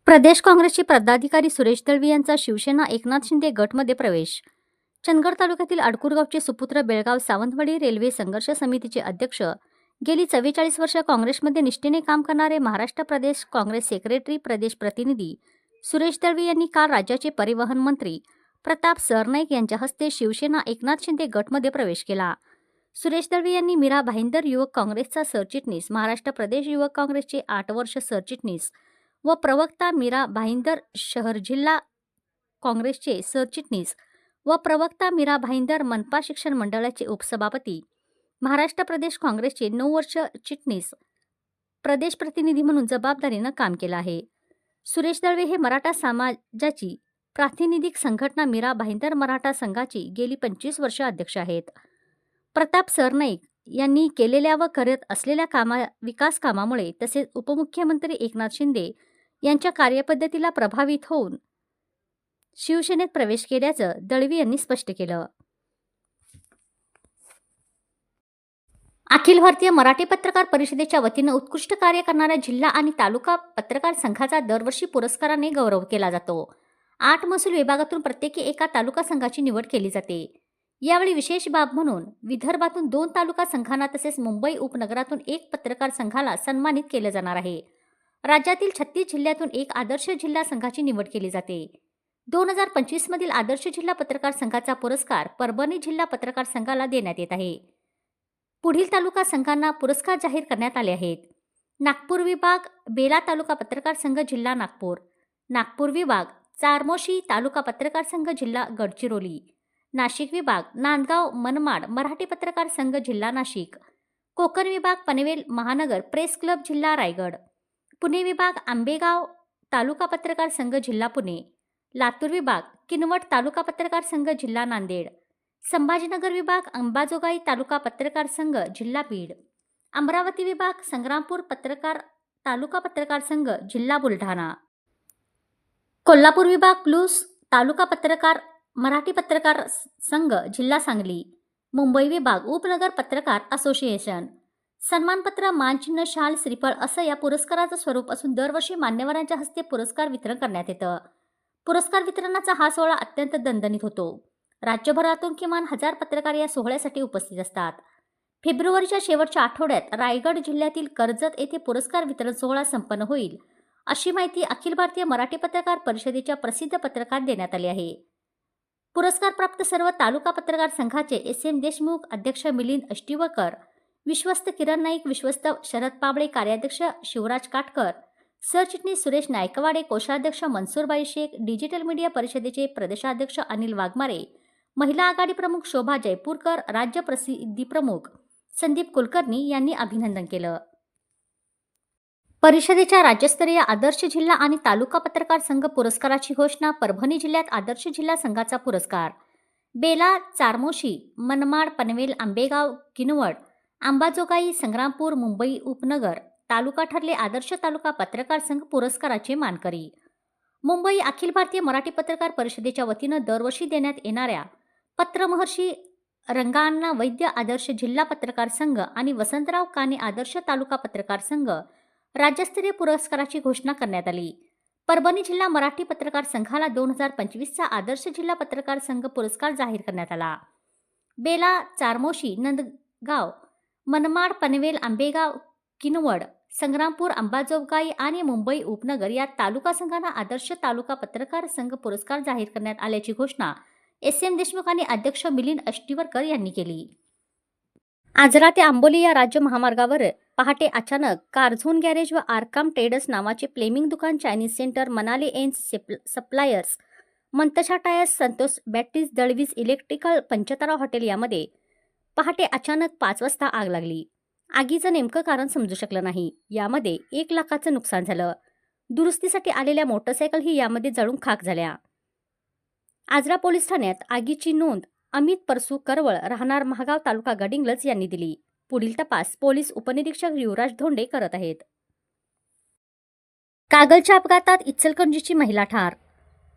प्रदेश काँग्रेसचे पदाधिकारी सुरेश दळवी यांचा शिवसेना एकनाथ शिंदे गटमध्ये प्रवेश. चंदगड तालुक्यातील अडकूर गावचे सुपुत्र बेळगाव सावंतवाडी रेल्वे संघर्ष समितीचे अध्यक्ष, गेली 44 वर्ष काँग्रेसमध्ये निष्ठेने काम करणारे महाराष्ट्र प्रदेश काँग्रेस सेक्रेटरी प्रदेश प्रतिनिधी सुरेश दळवी यांनी काल राज्याचे परिवहन मंत्री प्रताप सरनाईक यांच्या हस्ते शिवसेना एकनाथ शिंदे गटमध्ये प्रवेश केला. सुरेश दळवी यांनी मीरा भाईंदर युवक काँग्रेसचा सरचिटणीस, महाराष्ट्र प्रदेश युवक काँग्रेसचे 8 वर्ष सरचिटणीस व प्रवक्ता मीरा भाईंदर शहर जिल्हा काँग्रेसचे सरचिटणीस व प्रवक्ता मीरा भाईंदर मनपा शिक्षण मंडळाचे उपसभापती, महाराष्ट्र प्रदेश काँग्रेसचे 9 वर्ष चिटणीस प्रदेश प्रतिनिधी म्हणून जबाबदारीनं काम केलं आहे. सुरेश दळवे हे मराठा समाजाची प्रातिनिधिक संघटना मीरा भाईंदर मराठा संघाची गेली 25 वर्ष अध्यक्ष आहेत. प्रताप सरनाईक यांनी केलेल्या व करत असलेल्या विकास कामामुळे तसेच उपमुख्यमंत्री एकनाथ शिंदे यांच्या कार्यपद्धतीला प्रभावित होऊन शिवसेनेत प्रवेश केल्याचं दळवी यांनी स्पष्ट केलं. अखिल भारतीय मराठी पत्रकार परिषदेच्या वतीनं उत्कृष्ट कार्य करणाऱ्या जिल्हा आणि तालुका पत्रकार संघाचा दरवर्षी पुरस्काराने गौरव केला जातो. 8 महसूल विभागातून प्रत्येकी एका तालुका संघाची निवड केली जाते. यावेळी विशेष बाब म्हणून विदर्भातून 2 तालुका संघांना तसेच मुंबई उपनगरातून 1 पत्रकार संघाला सन्मानित केले जाणार आहे. राज्यातील 36 जिल्ह्यातून 1 आदर्श जिल्हा संघाची निवड केली जाते. 2025 मधील आदर्श जिल्हा पत्रकार संघाचा पुरस्कार परभणी जिल्हा पत्रकार संघाला देण्यात येत आहे. पुढील तालुका संघांना पुरस्कार जाहीर करण्यात आले आहेत. नागपूर विभाग बेला तालुका पत्रकार संघ जिल्हा नागपूर, नागपूर विभाग चारमोशी तालुका पत्रकार संघ जिल्हा गडचिरोली, नाशिक विभाग नांदगाव मनमाड मराठी पत्रकार संघ जिल्हा नाशिक, कोकण विभाग पनवेल महानगर प्रेस क्लब जिल्हा रायगड, पुणे विभाग आंबेगाव तालुका पत्रकार संघ जिल्हा पुणे, लातूर विभाग किनवट तालुका पत्रकार संघ जिल्हा नांदेड, संभाजीनगर विभाग अंबाजोगाई तालुका पत्रकार संघ जिल्हा बीड, अमरावती विभाग संग्रामपूर तालुका पत्रकार संघ जिल्हा बुलढाणा, कोल्हापूर विभाग प्लूस तालुका पत्रकार मराठी पत्रकार संघ जिल्हा सांगली, मुंबई विभाग उपनगर पत्रकार असोसिएशन. सन्मानपत्र, मानचिन्ह, शाल, श्रीफळ असं या पुरस्काराचं स्वरूप असून दरवर्षी मान्यवरांच्या हस्ते पुरस्कार वितरण करण्यात येतं. पुरस्कार वितरणाचा हा सोहळा अत्यंत दणदणीत होतो. राज्यभरातून किमान 1000 पत्रकार या सोहळ्यासाठी उपस्थित असतात. फेब्रुवारीच्या शेवटच्या आठवड्यात रायगड जिल्ह्यातील कर्जत येथे पुरस्कार वितरण सोहळा संपन्न होईल, अशी माहिती अखिल भारतीय मराठी पत्रकार परिषदेच्या प्रसिद्ध पत्रकात देण्यात आली आहे. पुरस्कार प्राप्त सर्व तालुका पत्रकार संघाचे SM देशमुख, अध्यक्ष मिलिंद अष्टीवकर, विश्वस्त किरण नाईक, विश्वस्त शरद पाबळे, कार्याध्यक्ष शिवराज काटकर, सरचिटणीस सुरेश नायकवाडे, कोषाध्यक्ष मनसूरबाई शेख, डिजिटल मीडिया परिषदेचे प्रदेशाध्यक्ष अनिल वाघमारे, महिला आघाडी प्रमुख शोभा जयपूरकर, राज्य प्रसिद्धी प्रमुख संदीप कुलकर्णी यांनी अभिनंदन केलं. परिषदेच्या राज्यस्तरीय आदर्श जिल्हा आणि तालुका पत्रकार संघ पुरस्काराची घोषणा. परभणी जिल्ह्यात आदर्श जिल्हा संघाचा पुरस्कार. बेला, चारमोशी, मनमाड, पनवेल, आंबेगाव, किनवट, अंबाजोगाई, संग्रामपूर, मुंबई उपनगर तालुका ठरले आदर्श तालुका पत्रकार संघ पुरस्काराचे मानकरी. मुंबई अखिल भारतीय मराठी पत्रकार परिषदेच्या वतीनं दरवर्षी देण्यात येणाऱ्या पत्रमहर्षी रंगाअण्णा वैद्य आदर्श जिल्हा पत्रकार संघ आणि वसंतराव काने आदर्श तालुका पत्रकार संघ राज्यस्तरीय पुरस्काराची घोषणा करण्यात आली. परभणी जिल्हा मराठी पत्रकार संघाला 2025चा आदर्श जिल्हा पत्रकार संघ पुरस्कार जाहीर करण्यात आला. बेला, चारमोशी, नंदगाव, मनमाड, पनवेल, आंबेगाव, किनवट, संग्रामपूर, अंबाजोगाई आणि मुंबई उपनगर या तालुका संघांना आदर्श तालुका पत्रकार संघ पुरस्कार जाहीर करण्यात आल्याची घोषणा SM देशमुख आणि अध्यक्ष मिलिंद अष्टीवकर यांनी केली. आजरा ते आंबोली या राज्य महामार्गावर पहाटे अचानक कारझोन गॅरेज व आरकाम ट्रेडर्स नावाचे फ्लेमिंग दुकान, चायनीज सेंटर, मनाली एन्स सप्लायर्स, मंतशा टायर्स, संतोष बॅटरीज, दळवीज इलेक्ट्रिकल, पंचतारा हॉटेल यामध्ये पहाटे अचानक 5 वाजता आग लागली. आगीचं नेमकं कारण समजू शकलं नाही. यामध्ये 1 लाखाचं नुकसान झालं. दुरुस्तीसाठी आलेल्या मोटरसायकलही यामध्ये जळून खाक झाल्या. आजरा पोलीस ठाण्यात आगीची नोंद अमित परसू करवळ, राहणार महागाव, तालुका गडिंग्लज यांनी दिली. पुढील तपास पोलीस उपनिरीक्षक युवराज धोंडे करत आहेत. कागलच्या अपघातात इचलकरंजीची महिला ठार.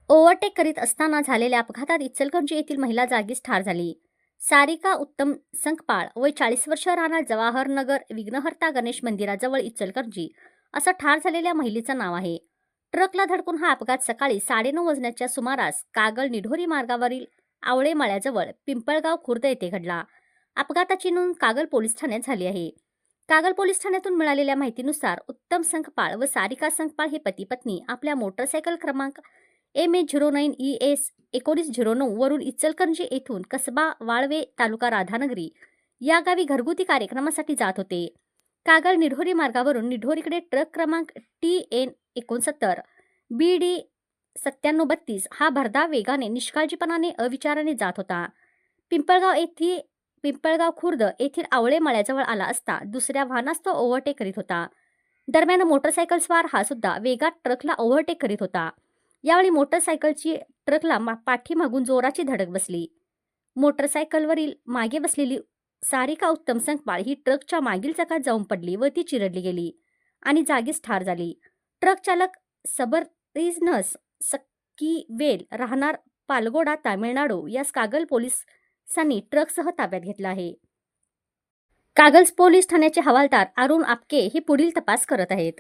ओव्हरटेक करीत असताना झालेल्या अपघातात इचलकरंजी येथील महिला जागीच ठार झाली. सारिका उत्तम संकपाळ, वय 40 वर्ष, राहणार जवाहर नगर, विघ्नहर्ता गणेश मंदिराजवळ इचलकरंजी असं ठार झालेल्या महिलेचं नाव आहे. ट्रकला धडकून हा अपघात सकाळी 9:30 वाजण्याच्या सुमारास कागल निढोरी मार्गावरील आवळे मळ्याजवळ पिंपळगाव खुर्द येथे घडला. अपघाताची नोंद कागल पोलीस ठाण्यात झाली आहे. कागल पोलीस ठाण्यातून मिळालेल्या माहितीनुसार उत्तम संखपाळ व सारिका संखपाळ हे पती पत्नी आपल्या मोटरसायकल क्रमांक MH09ES 1909 वरून इचलकरंजी येथून कसबा वाळवे तालुका राधानगरी या गावी घरगुती कार्यक्रमासाठी जात होते. कागल निढोरी मार्गावरून निढोरीकडे ट्रक क्रमांक TN 69 BD 9732 हा भरधाव वेगाने निष्काळजीपणाने अविचाराने जात होता. पिंपळगाव खुर्द येथील आवळे मळ्याजवळ आला असता दुसऱ्या वाहनास तो ओव्हरटेक करीत होता. दरम्यान मोटरसायकल स्वार हा सुद्धा वेगात ट्रकला ओव्हरटेक करीत होता. यावेळी मोटरसायकलची ट्रकला पाठीमागून जोराची धडक बसली. मोटरसायकलवरील मागे बसलेली सारिका उत्तम संखपाळ ही ट्रकच्या मागील चाकात जाऊन पडली व ती चिरडली गेली आणि जागीच ठार झाली. ट्रक चालक सबरिजनस सक्कीवेल राहणार पालगोडा तामिळनाडू यास कागल पोलिसांनी ट्रकसह ताब्यात घेतला आहे. कागल पोलीस ठाण्याचे हवालदार अरुण आपके हे पुढील तपास करत आहेत.